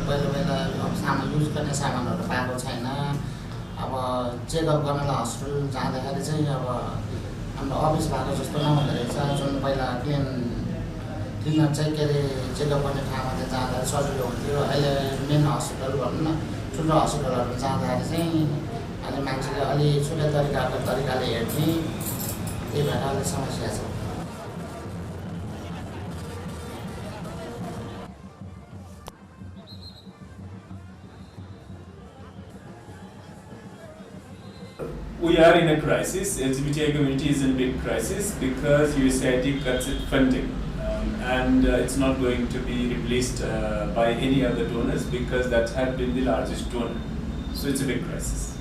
पहिला पहिला अब सामान युज गर्ने सामानहरू पाएको छैन। अब चेकअप गर्नलाई हस्पिटल जाँदाखेरि चाहिँ अब हाम्रो अफिसबाट जस्तो नहुँदो रहेछ। जुन पहिला क्लिनर चाहिँ के अरे चेकअप गर्ने ठाउँमा चाहिँ जाँदा सजिलो हुन्थ्यो। अहिले मेन हस्पिटल भनौँ न, ठुलो हस्पिटलहरू जाँदाखेरि चाहिँ अहिले मान्छेले अलि छुट्टै तरिकाले हेर्ने, त्यही भएर अलिक समस्या छ। We are in a crisis. LGBTI community is in a big crisis because USAid cuts its funding, and it's not going to be replaced by any other donors because that had been the largest donor. So it's a big crisis.